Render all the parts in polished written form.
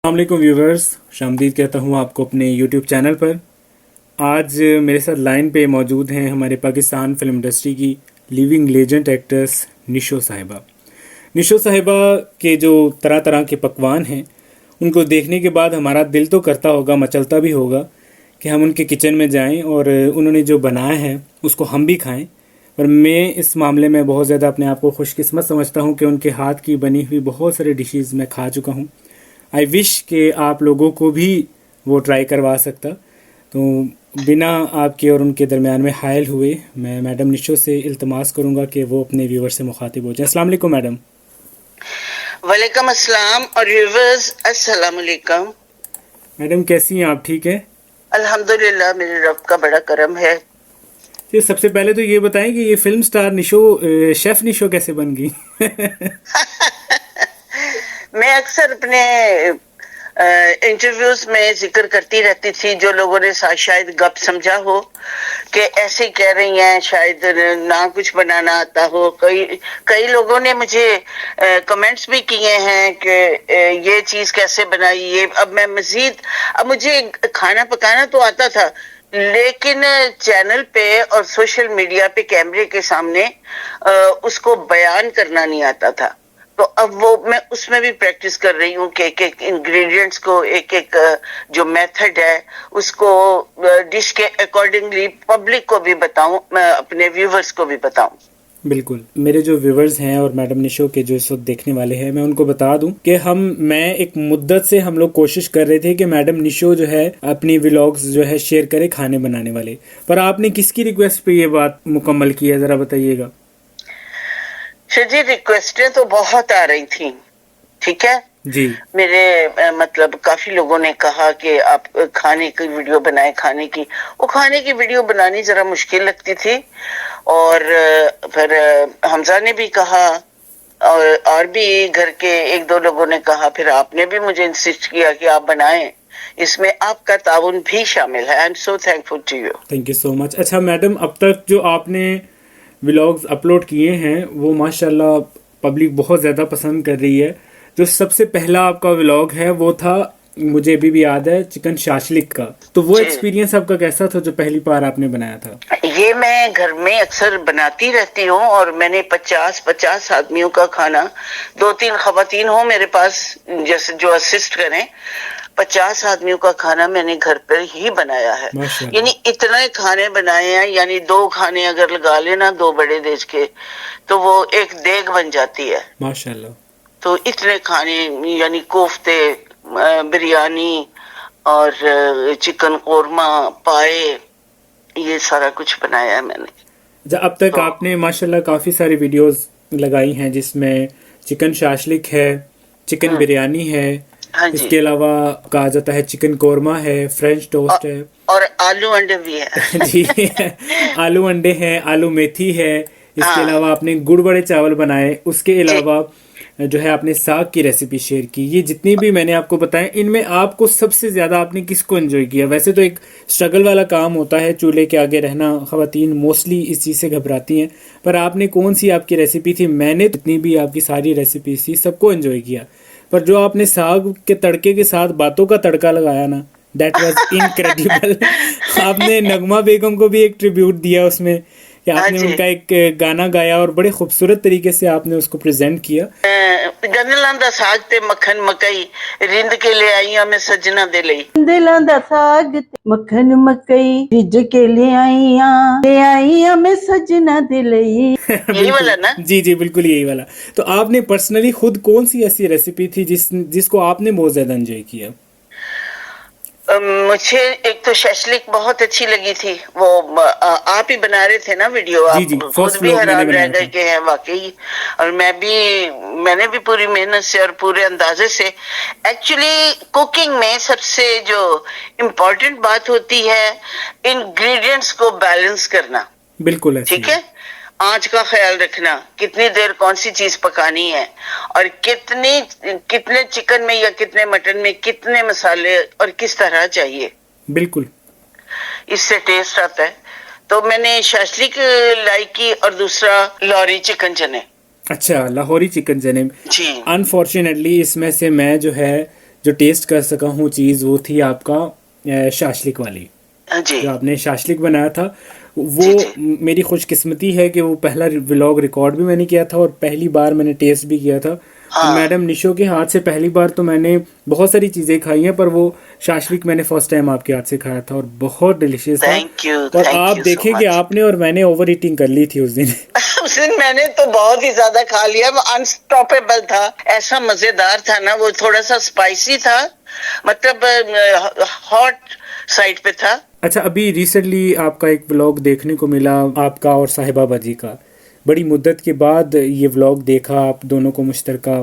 السلام علیکم ویورز، شامدید کہتا ہوں آپ کو اپنے یوٹیوب چینل پر۔ آج میرے ساتھ لائن پہ موجود ہیں ہمارے پاکستان فلم انڈسٹری کی لیونگ لیجنڈ ایکٹرس نشو صاحبہ۔ نشو صاحبہ کے جو طرح طرح کے پکوان ہیں ان کو دیکھنے کے بعد ہمارا دل تو کرتا ہوگا، مچلتا بھی ہوگا کہ ہم ان کے کچن میں جائیں اور انہوں نے جو بنایا ہے اس کو ہم بھی کھائیں۔ اور میں اس معاملے میں بہت زیادہ اپنے آپ کو خوش قسمت سمجھتا ہوں کہ ان کے ہاتھ کی بنی ہوئی بہت سارے ڈشیز میں کھا چکا ہوں۔ آئی وش کہ آپ لوگوں کو بھی وہ ٹرائی کروا سکتا۔ تو بنا آپ کے اور ان کے درمیان میں حائل ہوئے میں میڈم نشو سے التماس کروں گا کہ وہ اپنے ویور سے مخاطب ہو جائیں۔ السلام علیکم میڈم۔ وعلیکم السلام اور ویورز السلام علیکم۔ میڈم کیسی ہیں آپ؟ ٹھیک ہے الحمدللہ، میرے رب کا بڑا کرم ہے۔ جی، سب سے پہلے تو یہ بتائیں کہ یہ فلم سٹار نشو شیف نشو کیسے بن گئی؟ میں اکثر اپنے انٹرویوز میں ذکر کرتی رہتی تھی، جو لوگوں نے شاید گپ سمجھا ہو کہ ایسے کہہ رہی ہیں، شاید نہ کچھ بنانا آتا ہو۔ کئی لوگوں نے مجھے کمنٹس بھی کیے ہیں کہ یہ چیز کیسے بنائی، یہ اب مجھے کھانا پکانا تو آتا تھا، لیکن چینل پہ اور سوشل میڈیا پہ کیمرے کے سامنے اس کو بیان کرنا نہیں آتا تھا۔ تو اب میں اس میں بھی پریکٹس کر رہی ہوں کہ ایک ایک انگریڈینٹس کو، ایک ایک جو میتھڈ ہے اس کو ڈش کے اکارڈنگلی پبلک کو بھی بتاؤں، میں اپنے ویورز کو بھی بتاؤں۔ بالکل، میرے جو ویورز ہیں اور میڈم نشو کے جو اس وقت دیکھنے والے ہیں، میں ان کو بتا دوں کہ میں ایک مدت سے ہم لوگ کوشش کر رہے تھے کہ میڈم نشو جو ہے اپنی ولاگز جو ہے شیئر کرے کھانے بنانے والے، پر آپ نے کس کی ریکویسٹ پہ یہ بات مکمل کی ہے، ذرا بتائیے گا۔ جی، ریکویسٹیں تو بہت آ رہی تھیں، ٹھیک ہے جی، میرے مطلب کافی لوگوں نے کہا کہ آپ کھانے کی ویڈیو بنائیں، کھانے کی ویڈیو بنانی ذرا مشکل لگتی تھی، اور پھر حمزہ نے بھی کہا اور بھی گھر کے ایک دو لوگوں نے کہا، پھر آپ نے بھی مجھے انسسٹ کیا کہ آپ بنائیں، اس میں آپ کا تعاون بھی شامل ہے۔ I am so thankful to you. Thank you so much. اچھا میڈم، اب تک جو آپ نے ولاگز اپلوڈ کیے ہیں وہ ماشاءاللہ پبلک بہت زیادہ پسند کر رہی ہے۔ جو سب سے پہلا آپ کا ولاگ ہے وہ تھا، مجھے ابھی بھی یاد ہے، چکن شاشلک کا، تو وہ ایکسپیرینس آپ کا کیسا تھا جو پہلی بار آپ نے بنایا تھا؟ یہ میں گھر میں اکثر بناتی رہتی ہوں، اور میں نے 50 آدمیوں کا کھانا، 2-3 خواتین ہوں میرے پاس جیسے جو اسسٹ کریں، 50 آدمیوں کا کھانا میں نے گھر پر ہی بنایا ہے۔ یعنی اتنے کھانے بنائے ہیں، یعنی 2 کھانے اگر لگا لینا 2 بڑے دیج کے، تو وہ ایک دیگ بن جاتی ہے ماشاءاللہ۔ تو اتنے کھانے، یعنی کوفتے، بریانی اور چکن قورمہ، پائے، یہ سارا کچھ بنایا ہے میں نے۔ اب تک آپ نے ماشاءاللہ کافی ساری ویڈیوز لگائی ہیں جس میں چکن شاشلک ہے، چکن بریانی ہے، اس کے علاوہ کہا جاتا ہے چکن قورمہ ہے، فرینچ ٹوسٹ ہے، اور آلو انڈے بھی ہے۔ جی، آلو انڈے ہیں، آلو میتھی ہے، اس کے علاوہ آپ نے گڑ بڑے چاول بنائے، اس کے علاوہ جو ہے آپ نے ساگ کی ریسیپی شیئر کی۔ یہ جتنی بھی میں نے آپ کو بتائیں، ان میں آپ کو سب سے زیادہ آپ نے کس کو انجوائے کیا؟ ویسے تو ایک اسٹرگل والا کام ہوتا ہے چولہے کے آگے رہنا، خواتین موسٹلی اس چیز سے گھبراتی ہیں، پر آپ نے کون سی آپ کی ریسیپی تھی؟ میں نے جتنی بھی آپ کی ساری ریسیپیز تھی سب کو انجوائے کیا، پر جو آپ نے ساگ کے تڑکے کے ساتھ باتوں کا تڑکا لگایا نا، دیٹ واز انکریڈیبل۔ آپ نے نغمہ بیگم کو بھی ایک ٹریبیوٹ دیا اس میں، کہ آپ نے ان کا ایک گانا گایا اور بڑے خوبصورت طریقے سے آپ نے اس کو پریزنٹ کیا۔ گنلاں دا ساگ تے مکھن مکئی، رند کے لے آئیاں میں سجنا دے لئی۔ گنلاں دا ساگ تے مکھن مکئی، رج کے لے آئیاں میں سجنا دے لئی۔ یہی والا نا؟ جی جی، بالکل یہی والا۔ تو آپ نے پرسنلی خود کون سی ایسی ریسیپی تھی جس کو آپ نے بہت زیادہ انجوائے کیا؟ مجھے ایک تو شاشلک بہت اچھی لگی تھی، وہ آپ ہی بنا رہے تھے نا ویڈیو، آپ خود بھی حیران رہ گئے کہ ہیں واقعی، اور میں نے بھی پوری محنت سے اور پورے اندازے سے۔ ایکچولی کوکنگ میں سب سے جو امپورٹنٹ بات ہوتی ہے انگریڈینٹس کو بیلنس کرنا، بالکل ٹھیک ہے، آنچ کا خیال رکھنا، کتنی دیر کون سی چیز پکانی ہے، اور کتنے چکن میں یا کتنے مٹن میں کتنے مسالے اور کس طرح چاہیے، بالکل، اس سے ٹیسٹ آتا ہے۔ تو میں نے شاشلک لائک کی، اور دوسرا لاہوری چکن چنے۔ اچھا، لاہوری چکن چنے۔ جی، انفارچونیٹلی اس میں سے میں جو ہے جو ٹیسٹ کر سکا ہوں چیز وہ تھی آپ کا شاشلک والی، جی جو آپ نے شاشلک بنایا تھا. وہ جی جی میری خوش قسمتی ہے کہ وہ پہلا ولاگ ریکارڈ بھی میں نے کیا تھا اور پہلی بار میں نے ٹیسٹ بھی کیا تھا. ہاں میڈم نشو کے ہاتھ سے پہلی بار تو میں نے بہت ساری چیزیں کھائی ہیں، پر وہ شاشلک میں نے فرسٹ ٹائم آپ کے ہاتھ سے کھایا تھا اور بہت ڈیلیشیس تھا. تھینک یو اور تھینک آپ یو سو دیکھیں کہ مچ. آپ نے اور میں نے اوور ایٹنگ کر لی تھی اس دن. اس دن میں نے تو بہت ہی زیادہ کھا لیا، وہ انسٹاپیبل تھا، ایسا مزیدار تھا نا، وہ تھوڑا سا اسپائسی تھا، مطلب ہاٹ سائڈ پہ تھا. اچھا، ابھی ریسنٹلی آپ کا ایک ولاگ دیکھنے کو ملا آپ کا اور صاحبہ باجی کا. بڑی مدت کے بعد یہ ولاگ دیکھا، آپ دونوں کو مشترکہ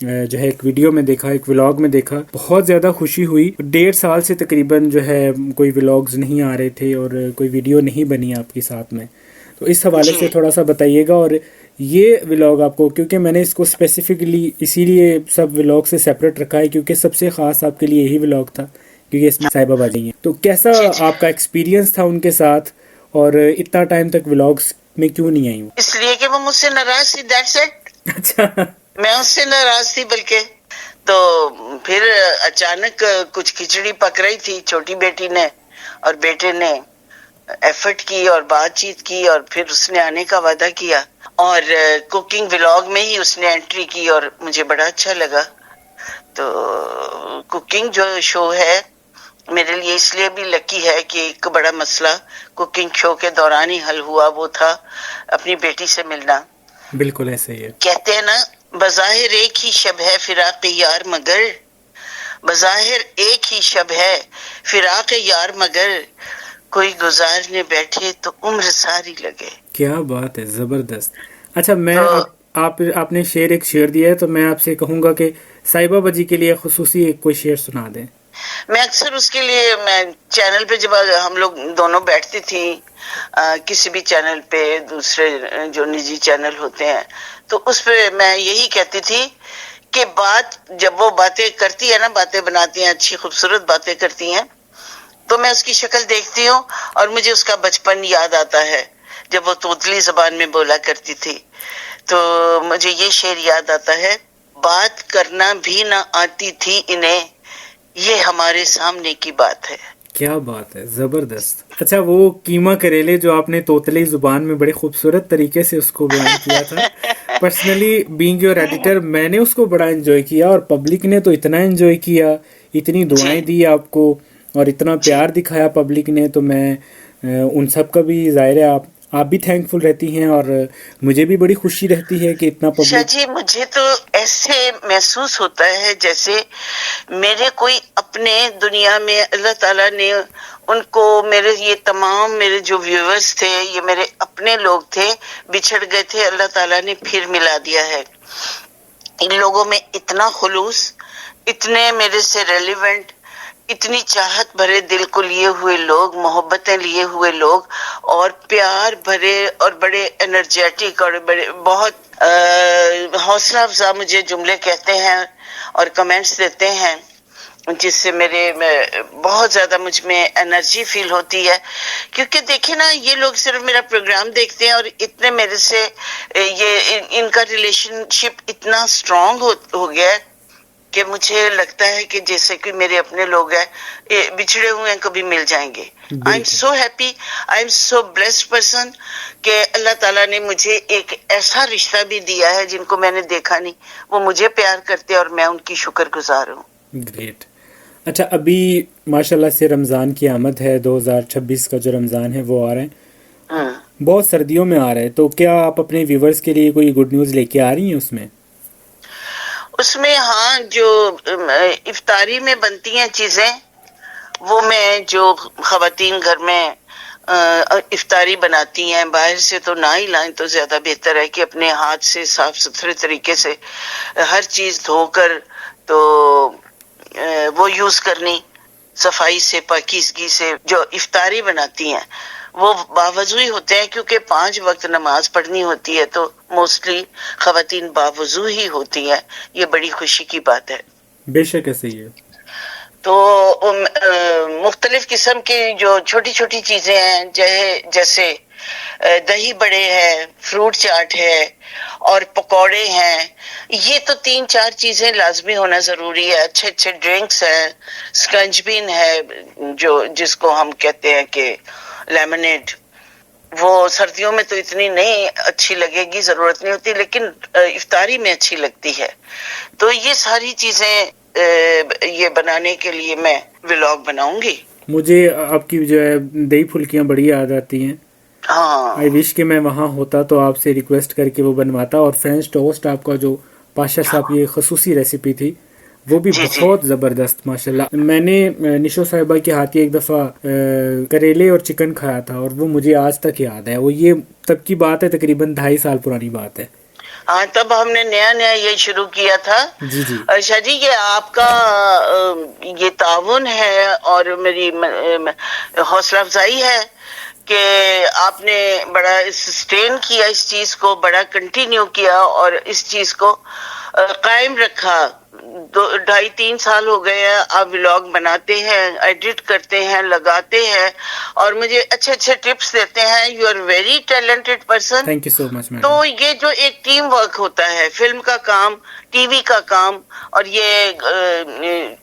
جو ہے ایک ویڈیو میں دیکھا، ایک ولاگ میں دیکھا. بہت زیادہ خوشی ہوئی. 1.5 سال سے تقریباً جو ہے کوئی ولاگز نہیں آ رہے تھے اور کوئی ویڈیو نہیں بنی آپ کے ساتھ میں. تو اس حوالے جی سے تھوڑا سا بتائیے گا. اور یہ ولاگ آپ کو، کیونکہ میں نے اس کو اسپیسیفکلی اسی لیے سب ولاگ سے سیپریٹ رکھا ہے کیونکہ سب سے خاص آپ کے لیے یہی ولاگ تھا کیونکہ اس میں صاحبہ باجی ہیں. تو کیسا جی جی، آپ کا ایکسپیرینس تھا ان کے ساتھ اور اتنا ٹائم تک ولاگس میں کیوں نہیں آئی وہ؟ اس لیے کہ وہ مجھ سے ناراض تھی، دیٹس اٹ. اچھا. میں اس سے ناراض تھی بلکہ. تو پھر اچانک کچھ کھچڑی پک رہی تھی، چھوٹی بیٹی نے اور بیٹے نے ایفرٹ کی اور بات چیت کی اور پھر اس نے آنے کا وعدہ کیا اور کوکنگ ولاگ میں ہی اس نے انٹری کی اور مجھے بڑا اچھا لگا. تو کوکنگ جو شو ہے میرے لیے اس لیے بھی لکی ہے کہ ایک بڑا مسئلہ کوکنگ شو کے دوران ہی حل ہوا، وہ تھا اپنی بیٹی سے ملنا. بالکل ایسے ہی ہے. کہتے ہیں نا، بظاہر ایک ہی شب ہے فراق یار مگر، بظاہر ایک ہی شب ہے فراق یار مگر، کوئی گزارنے بیٹھے تو عمر ساری لگے. کیا بات ہے، زبردست. اچھا، میں تو آپ نے شعر ایک شعر دیا ہے تو میں آپ سے کہوں گا کہ صاحبہ باجی کے لیے خصوصی ایک کوئی شعر سنا دیں. میں اکثر اس کے لیے میں چینل پہ جب ہم لوگ دونوں بیٹھتی تھی کسی بھی چینل پہ، دوسرے جو نجی چینل ہوتے ہیں، تو اس پہ میں یہی کہتی تھی کہ بات جب وہ باتیں کرتی ہے نا، باتیں بناتی ہیں، اچھی خوبصورت باتیں کرتی ہیں، تو میں اس کی شکل دیکھتی ہوں اور مجھے اس کا بچپن یاد آتا ہے جب وہ توتلی زبان میں بولا کرتی تھی. تو مجھے یہ شعر یاد آتا ہے: بات کرنا بھی نہ آتی تھی انہیں، یہ ہمارے سامنے کی بات ہے. کیا بات ہے، زبردست. اچھا، وہ قیمہ کریلے جو آپ نے توتلی زبان میں بڑے خوبصورت طریقے سے اس کو بیان کیا تھا، پرسنلی بینگ یور ایڈیٹر میں نے اس کو بڑا انجوائے کیا اور پبلک نے تو اتنا انجوائے کیا، اتنی دعائیں جی دی آپ کو اور اتنا جی پیار دکھایا پبلک نے. تو میں ان سب کا بھی ظاہر ہے آپ بھی تھینک فل رہتی ہیں اور مجھے بھی بڑی خوشی رہتی ہے کہ اتنا شاہ پبلک. جی، مجھے تو ایسے محسوس ہوتا ہے جیسے میرے کوئی اپنے دنیا میں اللہ تعالیٰ نے ان کو، میرے یہ تمام میرے جو ویورز تھے، یہ میرے اپنے لوگ تھے، بچھڑ گئے تھے، اللہ تعالیٰ نے پھر ملا دیا ہے. ان لوگوں میں اتنا خلوص، اتنے میرے سے ریلیونٹ، اتنی چاہت بھرے دل کو لیے ہوئے لوگ، محبتیں لیے ہوئے لوگ اور پیار بھرے اور بڑے انرجیٹک اور بڑے بہت حوصلہ افزا مجھے جملے کہتے ہیں اور کمنٹس دیتے ہیں، جس سے میرے بہت زیادہ مجھ میں انرجی فیل ہوتی ہے. کیونکہ دیکھیں نا، یہ لوگ صرف میرا پروگرام دیکھتے ہیں اور اتنے میرے سے یہ ان کا ریلیشن شپ اتنا اسٹرانگ ہو گیا ہے کہ مجھے لگتا ہے کہ جیسے کہ میرے اپنے لوگ ہیں، یہ بچھڑے ہوئے ہیں، کبھی مل جائیں گے. آئی ایم بالکل. So happy, I am so blessed person کہ اللہ تعالیٰ نے مجھے ایک ایسا رشتہ بھی دیا ہے جن کو میں نے دیکھا نہیں، وہ مجھے پیار کرتے اور میں ان کی شکر گزار ہوں. گریٹ. اچھا، ابھی ماشاء اللہ سے رمضان کی آمد ہے، 2026 کا جو رمضان ہے وہ آ رہا ہے، ہاں، بہت سردیوں میں آ رہا ہے. تو کیا آپ اپنے ویورز کے لیے کوئی گڈ نیوز لے کے آ رہی ہیں اس میں؟ اس میں ہاں، جو افطاری میں بنتی ہیں چیزیں، وہ میں جو خواتین گھر میں افطاری بناتی ہیں، باہر سے تو نہ ہی لائیں تو زیادہ بہتر ہے کہ اپنے ہاتھ سے صاف ستھرے طریقے سے ہر چیز دھو کر تو وہ یوز کرنی، صفائی سے، پاکیزگی سے. جو افطاری بناتی ہیں وہ باوضو ہی ہوتے ہیں کیونکہ 5 وقت نماز پڑھنی ہوتی ہے، تو موسٹلی خواتین باوضو ہی ہوتی ہیں. یہ بڑی خوشی کی بات ہے. بے شک ایسے ہی ہے. تو مختلف قسم کی جو چھوٹی چھوٹی چیزیں ہیں، جیسے دہی بڑے ہے، فروٹ چاٹ ہے اور پکوڑے ہیں. یہ تو 3-4 چیزیں لازمی ہونا ضروری ہے. اچھے اچھے ڈرنکس ہیں، سکنجبین ہے جس کو ہم کہتے ہیں کہ لیمنیڈ. وہ سردیوں میں تو اتنی نہیں اچھی لگے گی، ضرورت نہیں ہوتی، لیکن افطاری میں اچھی لگتی ہے. تو یہ ساری چیزیں یہ بنانے کے لیے میں ولاگ بناؤں گی. مجھے آپ کی جو ہے دہی پھلکیاں بڑی یاد آتی ہیں. ہاں آئی وش کہ میں وہاں ہوتا تو آپ سے ریکویسٹ کر کے وہ بنواتا. اور فرینچ ٹوسٹ آپ کا جو پاشا صاحب کی خصوصی ریسیپی تھی وہ بھی جی بہت زبردست ماشاءاللہ. میں نے نشو صاحبہ کے ہاتھ ایک دفعہ کریلے اور چکن کھایا تھا اور وہ مجھے آج تک یاد ہے. وہ یہ تب کی بات ہے، تقریباً 2.5 سال پرانی بات ہے. ہاں، تب ہم نے نیا یہ شروع کیا تھا. جی جی شاہ جی یہ آپ کا یہ تعاون ہے اور میری حوصلہ افزائی ہے کہ آپ نے بڑا سسٹین کیا اس چیز کو، بڑا کنٹینیو کیا اور اس چیز کو قائم رکھا. 2.5-3 سال ہو گئے ہیں آپ ولاگ بناتے ہیں، ایڈٹ کرتے ہیں، لگاتے ہیں اور مجھے اچھے اچھے ٹپس دیتے ہیں. You are very talented person. Thank you so much تو میڈم. یہ جو ایک ٹیم ورک ہوتا ہے، فلم کا کام، ٹی وی کا کام اور یہ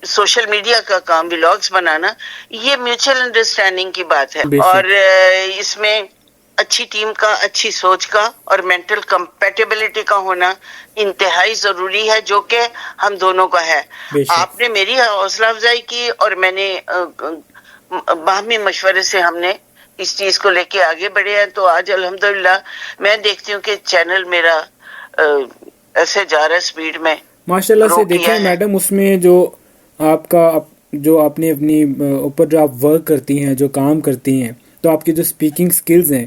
سوشل میڈیا کا کام، ولاگز بنانا، یہ میوچل انڈرسٹینڈنگ کی بات ہے. بے شک. اور اس میں اچھی ٹیم کا، اچھی سوچ کا اور مینٹل کمپیٹیبلٹی کا ہونا انتہائی ضروری ہے، جو کہ ہم دونوں کا ہے. بے شک. آپ نے میری حوصلہ افزائی کی اور میں نے باہمی مشورے سے ہم نے اس چیز کو لے کے آگے بڑھے ہیں. تو آج الحمدللہ میں دیکھتی ہوں کہ چینل میرا ایسے جا رہا ہے سپیڈ میں. ماشاءاللہ سے دیکھیں میڈم، اس میں جو آپ کا جو آپ نے اپنی اوپر جو آپ ورک کرتی ہیں، جو کام کرتی ہیں، تو آپ کی جو سپیکنگ سکلز ہیں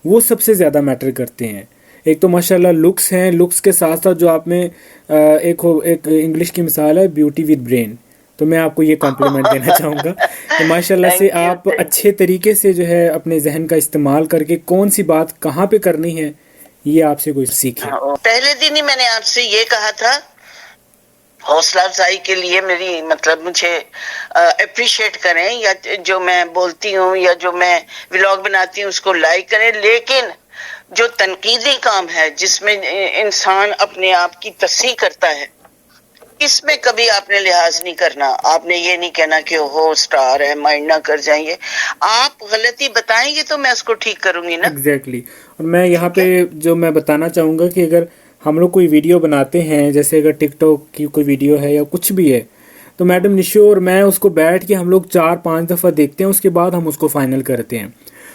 وہ سب سے زیادہ میٹر کرتے ہیں. ایک تو ماشاءاللہ لکس ہیں، لکس کے ساتھ ساتھ جو آپ میں ایک انگلش کی مثال ہے بیوٹی ود برین. تو میں آپ کو یہ کمپلیمنٹ دینا چاہوں گا کہ ماشاءاللہ سے آپ اچھے طریقے سے جو ہے اپنے ذہن کا استعمال کر کے کون سی بات کہاں پہ کرنی ہے یہ آپ سے کوئی سیکھے. پہلے دن ہی میں نے آپ سے یہ کہا تھا، حوصلہ افزائی کے لیے میری مطلب مجھے اپریشیٹ کریں، یا جو میں بولتی ہوں یا جو میں ولاگ بناتی ہوں اس کو لائک کریں. لیکن جو تنقیدی کام ہے جس میں انسان اپنے آپ کی تصحیح کرتا ہے، اس میں کبھی آپ نے لحاظ نہیں کرنا. آپ نے یہ نہیں کہنا کہ وہ سٹار ہے، مائنڈ نہ کر جائیں گے. آپ غلطی بتائیں گے تو میں اس کو ٹھیک کروں گی نا. ایگزیکٹلی. اور میں یہاں پہ جو میں بتانا چاہوں گا کہ اگر ہم لوگ کوئی ویڈیو بناتے ہیں، جیسے اگر ٹک ٹاک کی کوئی ویڈیو ہے یا کچھ بھی ہے، تو میڈم نشو اور میں اس کو بیٹھ کے ہم لوگ 4-5 دفعہ دیکھتے ہیں، اس کے بعد ہم اس کو فائنل کرتے ہیں.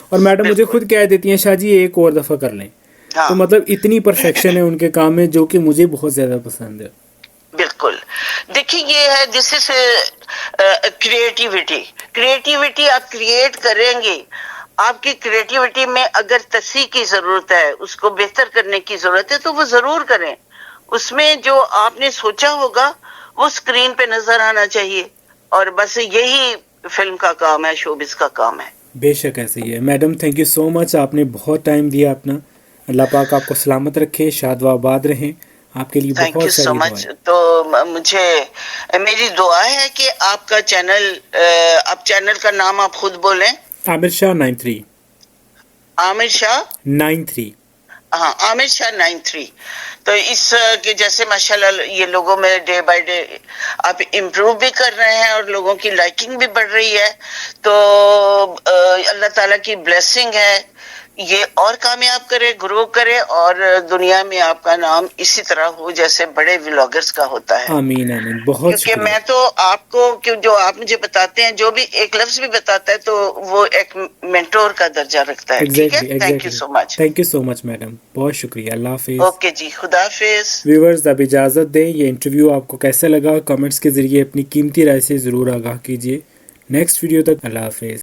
اور میڈم مجھے خود کہہ دیتی ہیں شاہ جی ایک اور دفعہ کر لیں. تو مطلب اتنی پرفیکشن ہے ان کے کام میں جو کہ مجھے بہت زیادہ پسند ہے. بالکل. دیکھیے یہ ہے دس از کریٹیوٹی آپ کریٹ کریں گے. آپ کی کریٹیوٹی میں اگر تصحیح کی ضرورت ہے، اس کو بہتر کرنے کی ضرورت ہے، تو وہ ضرور کریں. اس میں جو آپ نے سوچا ہوگا وہ اسکرین پہ نظر آنا چاہیے. اور بس یہی فلم کا کام ہے، شوبز کا کام ہے. بے شک ایسے ہی ہے. میڈم تھینک یو سو مچ، آپ نے بہت ٹائم دیا اپنا. اللہ پاک آپ کو سلامت رکھے، شاد و آباد رہیں. آپ کے لیے تھینک یو بہت سو ساری مچ. دعائیں. تو مجھے میری دعا ہے کہ آپ کا چینل، آپ چینل کا نام آپ خود بولیں. عامر شاہ 93. عامر شاہ 93. ہاں، عامر شاہ 93. تو اس کے جیسے ماشاءاللہ یہ لوگوں میں ڈے بائی ڈے آپ امپروو بھی کر رہے ہیں اور لوگوں کی لائکنگ بھی بڑھ رہی ہے. تو اللہ تعالیٰ کی بلیسنگ ہے، یہ اور کامیاب کرے، گرو کرے اور دنیا میں آپ کا نام اسی طرح ہو جیسے بڑے ولاگرز کا ہوتا ہے. آمین آمین. بہت کیونکہ شکریہ. میں تو آپ کو جو آپ مجھے بتاتے ہیں، جو بھی ایک لفظ بھی بتاتا ہے تو وہ ایک مینٹور کا درجہ رکھتا ہے. ٹھیک ہے، thank you so much. Thank you so much madam, بہت شکریہ. اللہ حافظ. اوکے جی، خدا حافظ. ویورز اب اجازت دیں. یہ انٹرویو آپ کو کیسا لگا کمنٹس کے ذریعے اپنی قیمتی رائے سے ضرور آگاہ کیجیے. نیکسٹ ویڈیو تک اللہ حافظ.